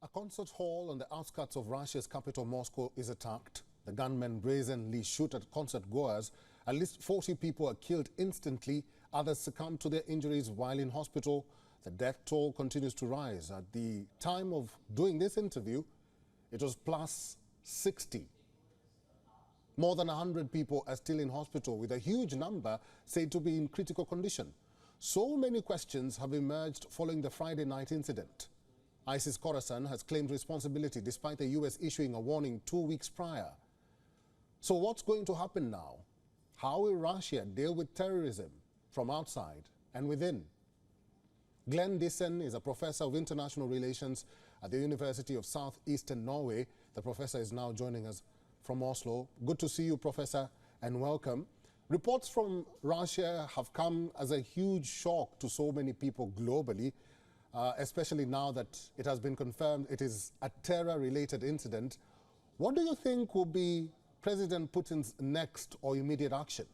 A concert hall on the outskirts of Russia's capital, Moscow, is attacked. The gunmen brazenly shoot at concertgoers. At least 40 people are killed instantly. Others succumb to their injuries while in hospital. The death toll continues to rise. At the time of doing this interview, it was plus 60. More than 100 people are still in hospital, with a huge number said to be in critical condition. So many questions have emerged following the Friday night incident. ISIS Khorasan has claimed responsibility despite the US issuing a warning 2 weeks prior. So what's going to happen now? How will Russia deal with terrorism from outside and within? Diesen is a professor of international relations at the University of Southeastern Norway. The professor is now joining us from Oslo. Good to see you, Professor, and welcome. Reports from Russia have come as a huge shock to so many people globally, especially now that it has been confirmed it is a terror-related incident. What do you think will be President Putin's next or immediate action?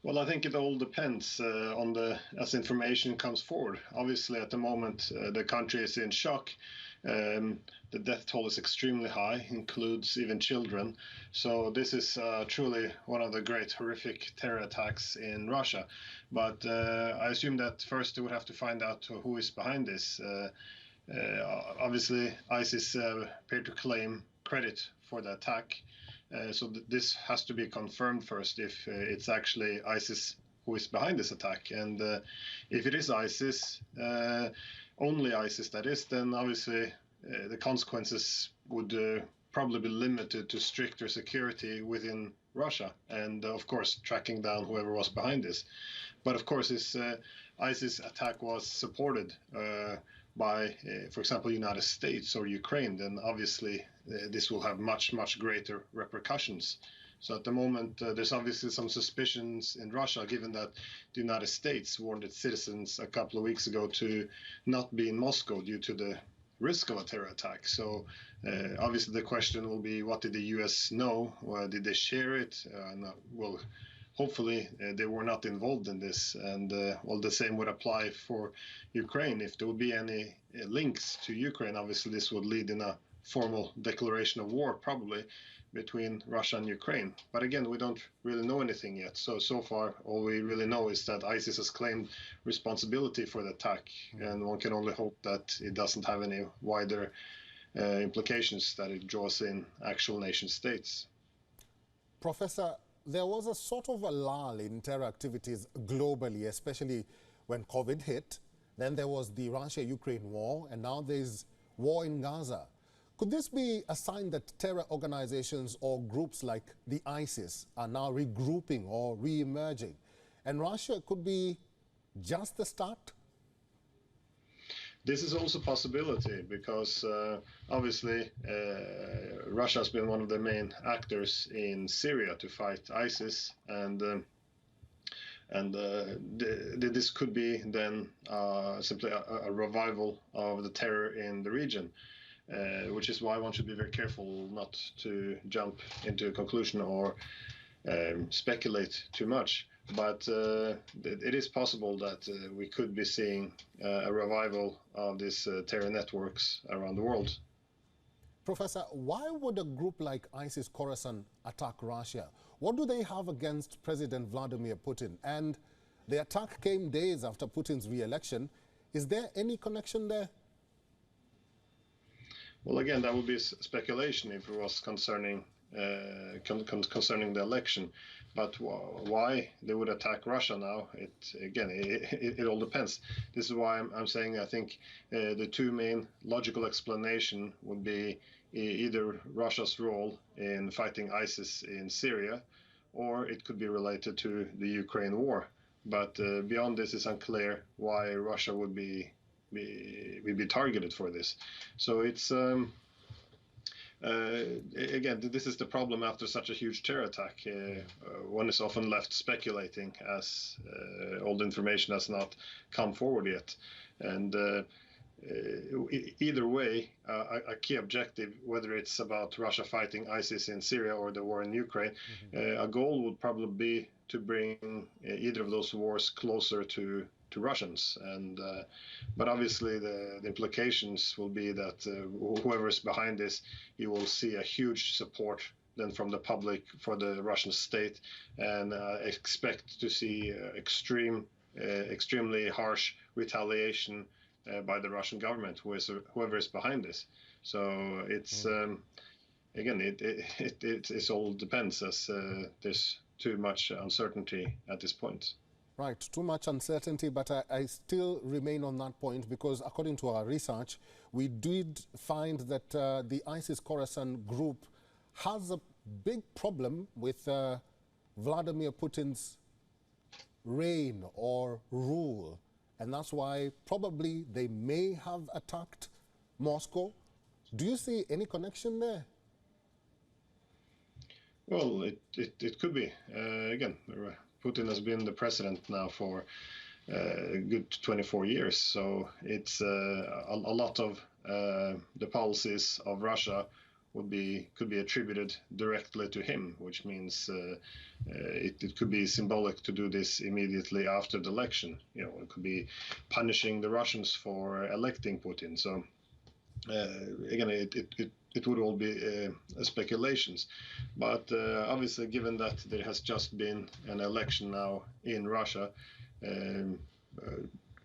Well, I think it all depends as information comes forward. Obviously, at the moment, the country is in shock. The death toll is extremely high, includes even children. So this is truly one of the great horrific terror attacks in Russia. But I assume that first they would have to find out who is behind this. Obviously, ISIS appear to claim credit for the attack. So this has to be confirmed first if it's actually ISIS who is behind this attack. And if it is ISIS, only ISIS that is, then obviously the consequences would probably be limited to stricter security within Russia and, of course, tracking down whoever was behind this. But, of course, this ISIS attack was supported by, for example, United States or Ukraine, then obviously this will have much, much greater repercussions. So at the moment, there's obviously some suspicions in Russia, given that the United States warned its citizens a couple of weeks ago to not be in Moscow due to the risk of a terror attack. So obviously the question will be, what did the US know? Did they share it? No, well, hopefully they were not involved in this. And well, the same would apply for Ukraine. If there would be any links to Ukraine, obviously this would lead in a formal declaration of war, probably, between Russia and Ukraine. But again, we don't really know anything yet. So far, all we really know is that ISIS has claimed responsibility for the attack. And one can only hope that it doesn't have any wider implications, that it draws in actual nation states. Professor, there was a sort of a lull in terror activities globally, especially when COVID hit. Then there was the Russia-Ukraine war, and now there's war in Gaza. Could this be a sign that terror organizations or groups like the ISIS are now regrouping or re-emerging? And Russia could be just the start? This is also a possibility because obviously Russia has been one of the main actors in Syria to fight ISIS, and this could be then simply a revival of the terror in the region. Which is why one should be very careful not to jump into a conclusion or speculate too much. But it is possible that we could be seeing a revival of these terror networks around the world. Professor, why would a group like ISIS Khorasan attack Russia? What do they have against President Vladimir Putin? And the attack came days after Putin's re-election. Is there any connection there? Well, again, that would be speculation if it was concerning the election. But why they would attack Russia now? It all depends. This is why I'm saying I think the two main logical explanation would be either Russia's role in fighting ISIS in Syria, or it could be related to the Ukraine war. But beyond this, it's unclear why Russia would be targeted for this. So it's again, this is the problem after such a huge terror attack. One is often left speculating as all the information has not come forward yet. And either way, a key objective, whether it's about Russia fighting ISIS in Syria or the war in Ukraine, a goal would probably be to bring either of those wars closer to Russians. And but obviously the implications will be that whoever is behind this, you will see a huge support then from the public for the Russian state, and expect to see extremely harsh retaliation by the Russian government, whoever is behind this. So it's again, it all depends, as there's too much uncertainty at this point. Right, too much uncertainty, but I still remain on that point, because according to our research, we did find that the ISIS Khorasan group has a big problem with Vladimir Putin's reign or rule, and that's why probably they may have attacked Moscow. Do you see any connection there? Well, it could be. Again, Putin has been the president now for a good 24 years, so it's a lot of the policies of Russia could be attributed directly to him, which means it could be symbolic to do this immediately after the election. You know, it could be punishing the Russians for electing Putin. So again, it would all be speculations, but obviously, given that there has just been an election now in Russia,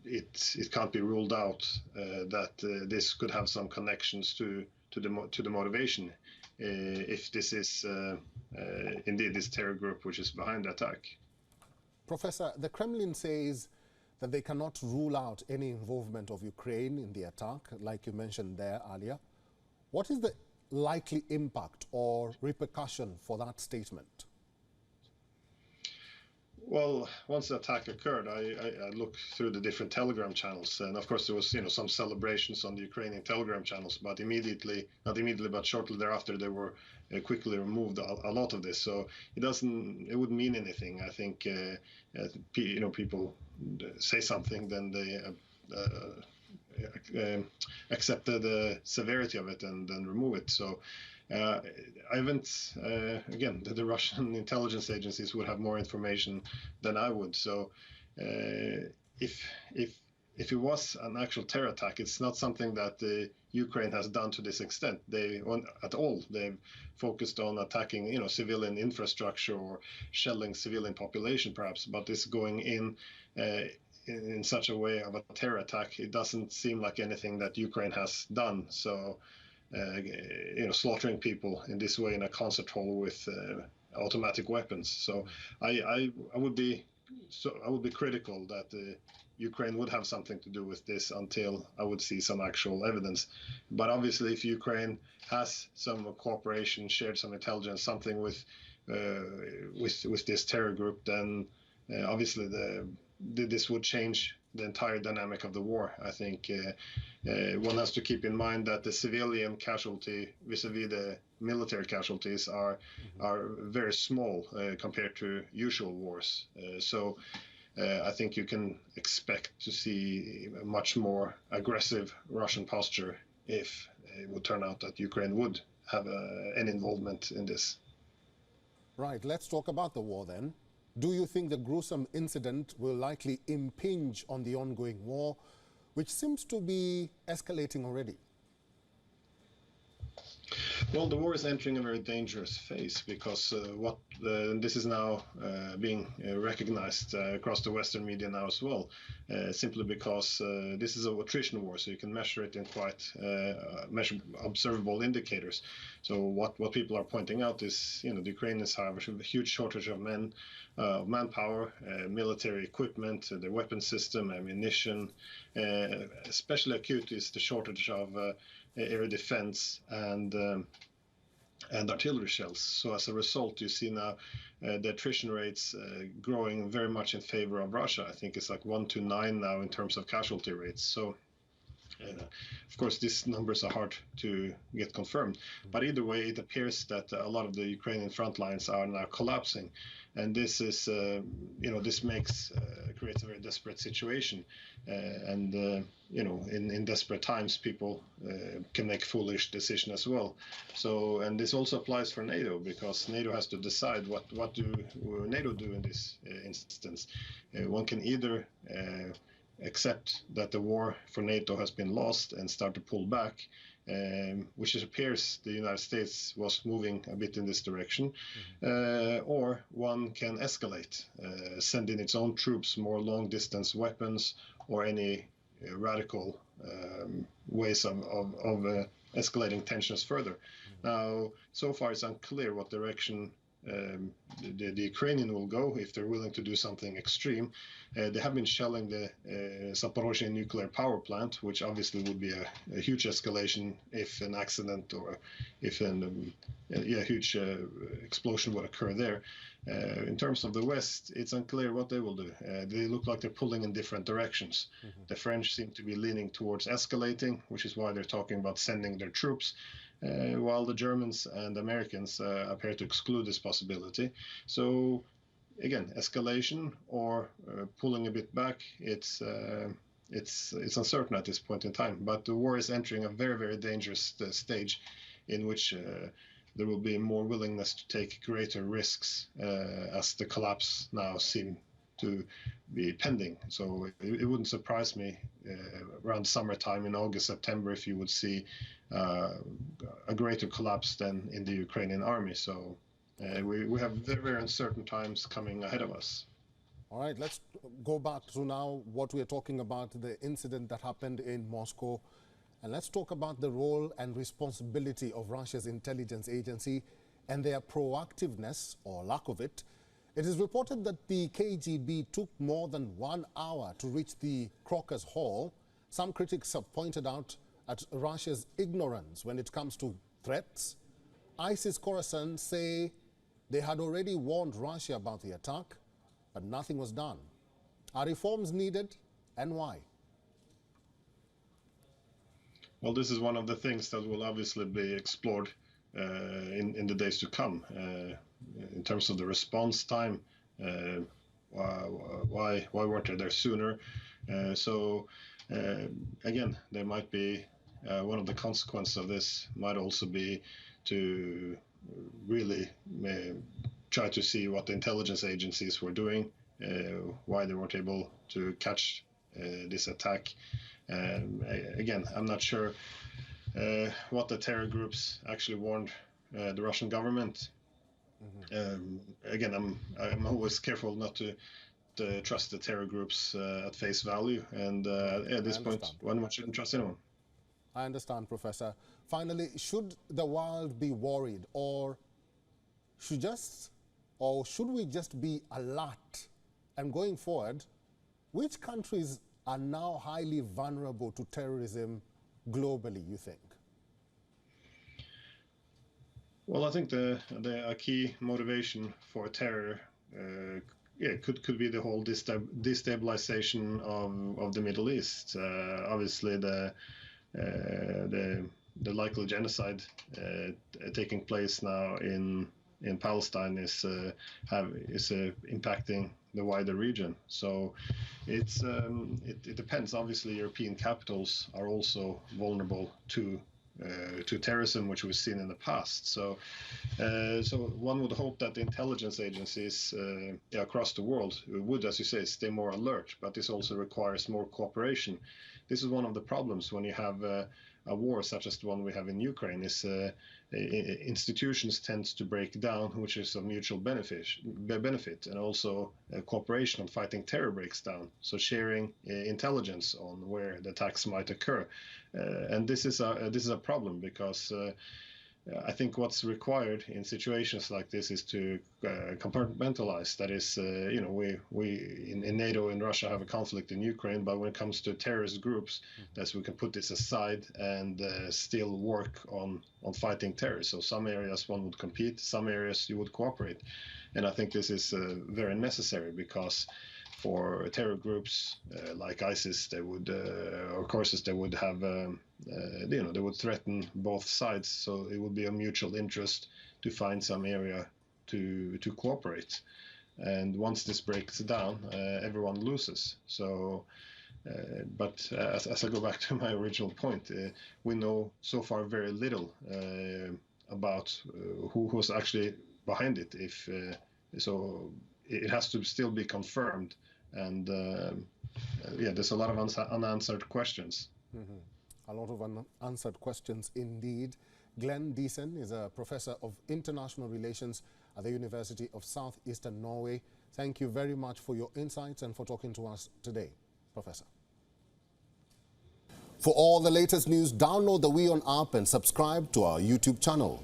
it can't be ruled out that this could have some connections to the motivation, if this is indeed this terror group which is behind the attack. Professor, the Kremlin says that they cannot rule out any involvement of Ukraine in the attack, like you mentioned there earlier. What is the likely impact or repercussion for that statement? Well, once the attack occurred, I looked through the different Telegram channels, and of course there was some celebrations on the Ukrainian Telegram channels, but not immediately, but shortly thereafter, they were quickly removed a lot of this. So it wouldn't mean anything. I think people say something, then they accept the severity of it and then remove it. So I haven't, again, the Russian intelligence agencies would have more information than I would. So if it was an actual terror attack, it's not something that Ukraine has done to this extent. They've focused on attacking, civilian infrastructure or shelling civilian population, perhaps. But this going in such a way of a terror attack, it doesn't seem like anything that Ukraine has done. So. Slaughtering people in this way in a concert hall with automatic weapons. So I would be critical that Ukraine would have something to do with this until I would see some actual evidence. But obviously, if Ukraine has some cooperation, shared some intelligence, something with this terror group, then obviously this would change the entire dynamic of the war. I think one has to keep in mind that the civilian casualty vis-a-vis the military casualties are very small compared to usual wars. So I think you can expect to see a much more aggressive Russian posture if it would turn out that Ukraine would have any involvement in this. Right, let's talk about the war then. Do you think the gruesome incident will likely impinge on the ongoing war, which seems to be escalating already? Well, the war is entering a very dangerous phase because this is now being recognized across the Western media now as well, simply because this is a attrition war, so you can measure it in quite observable indicators. So what people are pointing out is, the Ukrainians have a huge shortage of manpower, military equipment, the weapon system, ammunition. Especially acute is the shortage of air defense and artillery shells. So as a result, you see now the attrition rates growing very much in favor of Russia. I think it's like 1 to 9 now in terms of casualty rates. So of course, these numbers are hard to get confirmed. But either way, it appears that a lot of the Ukrainian front lines are now collapsing. And this is, this creates a very desperate situation. In desperate times, people can make foolish decisions as well. So, and this also applies for NATO, because NATO has to decide what do NATO do in this instance. One can either accept that the war for NATO has been lost and start to pull back, which it appears the United States was moving a bit in this direction, or one can escalate, send in its own troops, more long-distance weapons, or any radical ways of escalating tensions further. Now, so far it's unclear what direction the Ukrainian will go if they're willing to do something extreme. They have been shelling the Zaporozhye nuclear power plant, which obviously would be a huge escalation if an accident or if a huge explosion would occur there. In terms of the West, it's unclear what they will do. They look like they're pulling in different directions. The French seem to be leaning towards escalating, which is why they're talking about sending their troops. While the Germans and Americans appear to exclude this possibility. So, again, escalation or pulling a bit back, it's uncertain at this point in time. But the war is entering a very, very dangerous stage in which there will be more willingness to take greater risks as the collapse now seems to be pending. So it wouldn't surprise me around summertime in August, September, if you would see a greater collapse than in the Ukrainian army. So we have very, very uncertain times coming ahead of us. All right, let's go back to now what we are talking about, the incident that happened in Moscow. And let's talk about the role and responsibility of Russia's intelligence agency and their proactiveness, or lack of it. It is reported that the KGB took more than 1 hour to reach the Crocus Hall. Some critics have pointed out at Russia's ignorance when it comes to threats. ISIS Khorasan say they had already warned Russia about the attack, but nothing was done. Are reforms needed, and why? Well, this is one of the things that will obviously be explored in the days to come. In terms of the response time, why weren't they there sooner? Again, there might be one of the consequences of this might also be to really try to see what the intelligence agencies were doing, why they weren't able to catch this attack. Again, I'm not sure what the terror groups actually warned the Russian government. Again, I'm always careful not to trust the terror groups at face value, and at this point, one shouldn't trust anyone. I understand, Professor. Finally, should the world be worried, or should we just be alert? And going forward, which countries are now highly vulnerable to terrorism globally, you think? Well, I think a key motivation for terror could be the whole destabilization of the Middle East. Obviously, the likely genocide taking place now in Palestine is impacting the wider region. So it depends. Obviously, European capitals are also vulnerable to terrorism, which we've seen in the past. So one would hope that the intelligence agencies across the world would, as you say, stay more alert. But this also requires more cooperation. This is one of the problems when you have a war such as the one we have in Ukraine. Is institutions tend to break down, which is of mutual benefit, and also cooperation on fighting terror breaks down. So sharing intelligence on where the attacks might occur, and this is a problem because I think what's required in situations like this is to compartmentalize. That is, we in NATO and Russia have a conflict in Ukraine, but when it comes to terrorist groups, that we can put this aside and still work on fighting terror. So some areas one would compete, some areas you would cooperate, and I think this is very necessary because for terror groups like ISIS, they would, of course, they would have, they would threaten both sides. So it would be a mutual interest to find some area to cooperate. And once this breaks down, everyone loses. So, but as I go back to my original point, we know so far very little about who was actually behind it. So it has to still be confirmed And yeah, there's a lot of unanswered questions. A lot of unanswered questions indeed. Glenn Diesen is a professor of international relations at the University of Southeastern Norway. Thank you very much for your insights and for talking to us today, Professor. For all the latest news, download the WION app and subscribe to our YouTube channel.